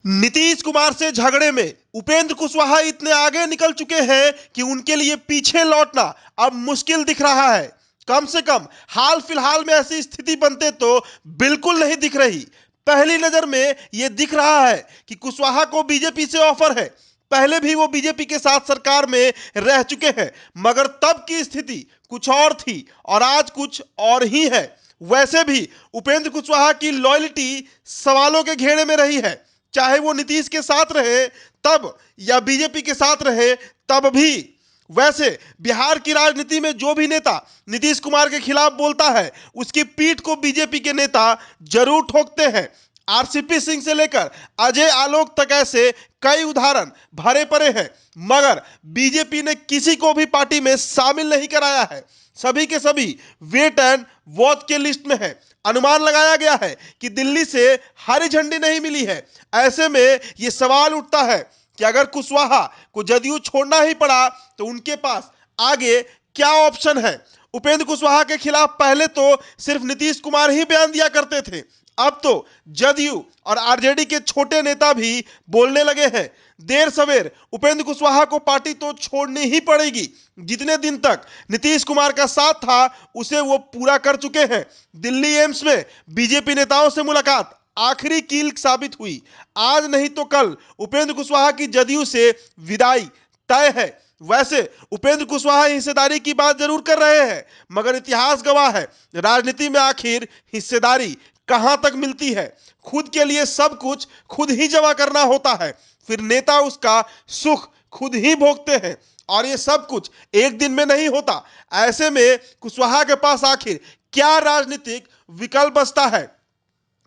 नीतीश कुमार से झगड़े में उपेंद्र कुशवाहा इतने आगे निकल चुके हैं कि उनके लिए पीछे लौटना अब मुश्किल दिख रहा है। कम से कम हाल फिलहाल में ऐसी स्थिति बनते तो बिल्कुल नहीं दिख रही। पहली नजर में यह दिख रहा है कि कुशवाहा को बीजेपी से ऑफर है। पहले भी वो बीजेपी के साथ सरकार में रह चुके हैं, मगर तब की स्थिति कुछ और थी और आज कुछ और ही है। वैसे भी उपेंद्र कुशवाहा की लॉयल्टी सवालों के घेरे में रही है, चाहे वो नीतीश के साथ रहे तब या बीजेपी के साथ रहे तब भी। वैसे बिहार की राजनीति में जो भी नेता नीतीश कुमार के खिलाफ बोलता है, उसकी पीठ को बीजेपी के नेता जरूर ठोकते हैं। आरसीपी सिंह से लेकर अजय आलोक तक ऐसे कई उदाहरण भरे पड़े हैं, मगर बीजेपी ने किसी को भी पार्टी में शामिल नहीं कराया है। सभी के सभी वेट एंड वॉच के लिस्ट में है। अनुमान लगाया गया है कि दिल्ली से हरी झंडी नहीं मिली है। ऐसे में यह सवाल उठता है कि अगर कुशवाहा को जदयू छोड़ना ही पड़ा तो उनके पास आगे क्या ऑप्शन है। उपेंद्र कुशवाहा के खिलाफ पहले तो सिर्फ नीतीश कुमार ही बयान दिया करते थे, अब तो जदयू और आरजेडी के छोटे नेता भी बोलने लगे हैं। देर सवेर उपेंद्र कुशवाहा को पार्टी तो छोड़नी ही पड़ेगी। जितने दिन तक नीतीश कुमार का साथ था उसे वो पूरा कर चुके हैं। दिल्ली एम्स में बीजेपी नेताओं से मुलाकात आखिरी कील साबित हुई। आज नहीं तो कल उपेंद्र कुशवाहा की जदयू से विदाई तय है। वैसे उपेंद्र कुशवाहा हिस्सेदारी की बात जरूर कर रहे हैं, मगर इतिहास गवाह है राजनीति में आखिर हिस्सेदारी कहां तक मिलती है। खुद के लिए सब कुछ खुद ही जमा करना होता है, फिर नेता उसका सुख खुद ही भोगते हैं और ये सब कुछ एक दिन में नहीं होता। ऐसे में कुशवाहा के पास आखिर क्या राजनीतिक विकल्प बचता है।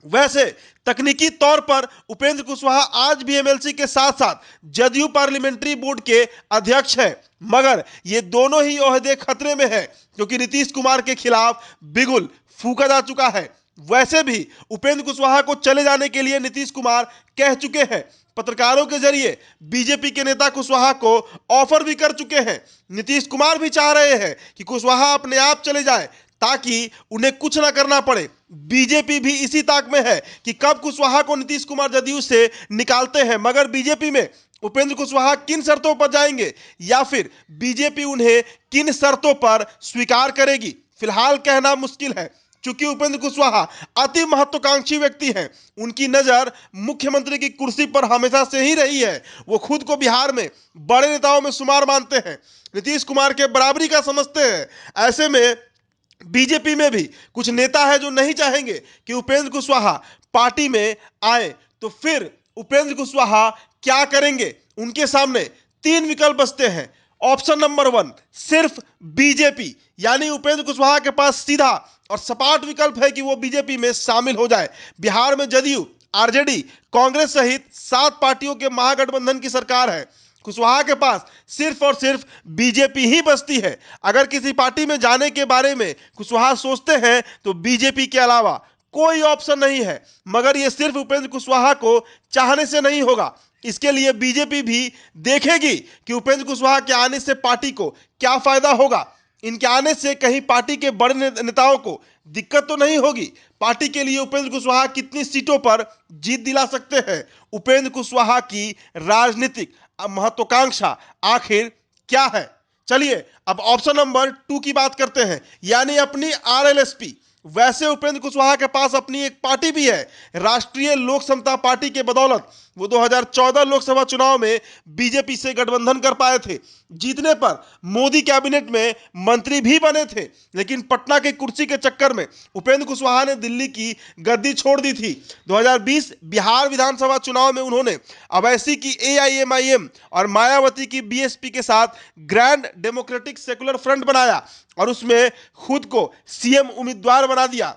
वैसे तकनीकी तौर पर उपेंद्र कुशवाहा आज भी एमएलसी के साथ साथ जदयू पार्लियामेंट्री बोर्ड के अध्यक्ष हैं, मगर ये दोनों ही ओहदे खतरे में है क्योंकि नीतीश कुमार के खिलाफ बिगुल फूंका जा चुका है। वैसे भी उपेंद्र कुशवाहा को चले जाने के लिए नीतीश कुमार कह चुके हैं। पत्रकारों के जरिए बीजेपी के नेता कुशवाहा को ऑफर भी कर चुके हैं। नीतीश कुमार भी चाह रहे हैं कि कुशवाहा अपने आप चले जाए ताकि उन्हें कुछ ना करना पड़े। बीजेपी भी इसी ताक में है कि कब कुशवाहा को नीतीश कुमार जदयू से निकालते हैं, मगर बीजेपी में उपेंद्र कुशवाहा किन शर्तों पर जाएंगे या फिर बीजेपी उन्हें किन शर्तों पर स्वीकार करेगी, फिलहाल कहना मुश्किल है। चूंकि उपेंद्र कुशवाहा अति महत्वाकांक्षी व्यक्ति हैं, उनकी नजर मुख्यमंत्री की कुर्सी पर हमेशा से ही रही है। वो खुद को बिहार में बड़े नेताओं में शुमार मानते हैं, नीतीश कुमार के बराबरी का समझते हैं। ऐसे में बीजेपी में भी कुछ नेता है जो नहीं चाहेंगे कि उपेंद्र कुशवाहा पार्टी में आए, तो फिर उपेंद्र कुशवाहा क्या करेंगे। उनके सामने तीन विकल्प बचते हैं। ऑप्शन नंबर 1 सिर्फ बीजेपी, यानी उपेंद्र कुशवाहा के पास सीधा और सपाट विकल्प है कि वो बीजेपी में शामिल हो जाए। बिहार में जदयू, आरजेडी, कांग्रेस सहित 7 पार्टियों के महागठबंधन की सरकार है। कुशवाहा के पास सिर्फ और सिर्फ बीजेपी ही बचती है। अगर किसी पार्टी में जाने के बारे में कुशवाहा सोचते हैं तो बीजेपी के अलावा कोई ऑप्शन नहीं है, मगर यह सिर्फ उपेंद्र कुशवाहा को चाहने से नहीं होगा। इसके लिए बीजेपी भी देखेगी कि उपेंद्र कुशवाहा के आने से पार्टी को क्या फायदा होगा। इनके आने से कहीं पार्टी के बड़े नेताओं को दिक्कत तो नहीं होगी। पार्टी के लिए उपेंद्र कुशवाहा कितनी सीटों पर जीत दिला सकते हैं। उपेंद्र कुशवाहा की राजनीतिक महत्वाकांक्षा आखिर क्या है। चलिए अब ऑप्शन नंबर 2 की बात करते हैं, यानी अपनी आरएलएसपी। वैसे उपेंद्र कुशवाहा के पास अपनी एक पार्टी भी है, राष्ट्रीय लोक समता पार्टी के बदौलत वो 2014 लोकसभा चुनाव में बीजेपी से गठबंधन कर पाए थे। जीतने पर मोदी कैबिनेट में मंत्री भी बने थे, लेकिन पटना की कुर्सी के चक्कर में उपेंद्र कुशवाहा ने दिल्ली की गद्दी छोड़ दी थी। 2020 बिहार विधानसभा चुनाव में उन्होंने अवैसी की एआईएमआईएम और मायावती की बीएसपी के साथ ग्रैंड डेमोक्रेटिक सेकुलर फ्रंट बनाया और उसमें खुद को सीएम उम्मीदवार बना दिया।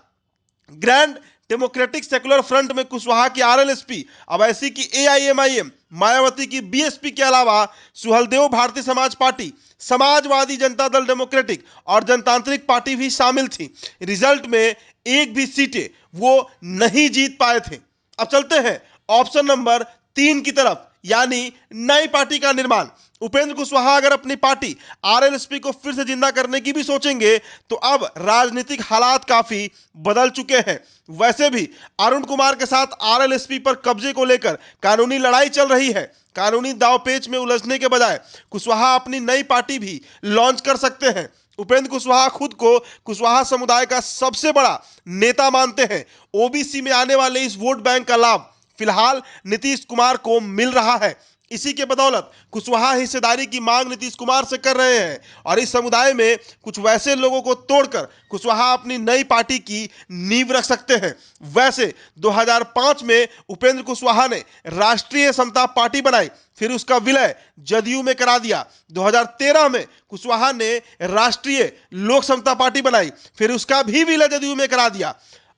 ग्रैंड डेमोक्रेटिक सेकुलर फ्रंट में कुशवाहा की आरएलएसपी, अवैसी की एआईएमआईएम, मायावती की बीएसपी के अलावा सुहलदेव भारतीय समाज पार्टी, समाजवादी जनता दल डेमोक्रेटिक और जनतांत्रिक पार्टी भी शामिल थी। रिजल्ट में एक भी सीटें वो नहीं जीत पाए थे। अब चलते हैं ऑप्शन नंबर तीन की तरफ, यानी नई पार्टी का निर्माण। उपेंद्र कुशवाहा अगर अपनी पार्टी आरएलएसपी को फिर से जिंदा करने की भी सोचेंगे तो अब राजनीतिक हालात काफी बदल चुके हैं। वैसे भी अरुण कुमार के साथ आरएलएसपी पर कब्जे को लेकर कानूनी लड़ाई चल रही है। कानूनी दांवपेच में उलझने के बजाय कुशवाहा अपनी नई पार्टी भी लॉन्च कर सकते हैं। उपेंद्र कुशवाहा खुद को कुशवाहा समुदाय का सबसे बड़ा नेता मानते हैं। ओबीसी में आने वाले इस वोट बैंक का लाभ फिलहाल नीतीश कुमार को मिल रहा है। इसी के बदौलत कुशवाहा हिस्सेदारी की मांग नीतीश कुमार से कर रहे हैं और इस समुदाय में कुछ वैसे लोगों को तोड़कर कुशवाहा अपनी नई पार्टी की नींव रख सकते हैं। वैसे 2005 में उपेंद्र कुशवाहा ने राष्ट्रीय समता पार्टी बनाई, फिर उसका विलय जदयू में करा दिया। 2013 में कुशवाहा ने राष्ट्रीय लोक समता पार्टी बनाई, फिर उसका भी विलय जदयू में करा दिया।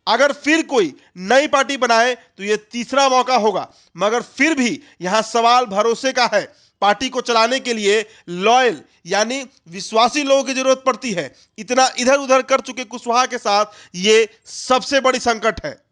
अगर फिर कोई नई पार्टी बनाए तो यह तीसरा मौका होगा, मगर फिर भी यहां सवाल भरोसे का है। पार्टी को चलाने के लिए लॉयल यानी विश्वासी लोगों की जरूरत पड़ती है। इतना इधर उधर कर चुके कुशवाहा के साथ यह सबसे बड़ी संकट है।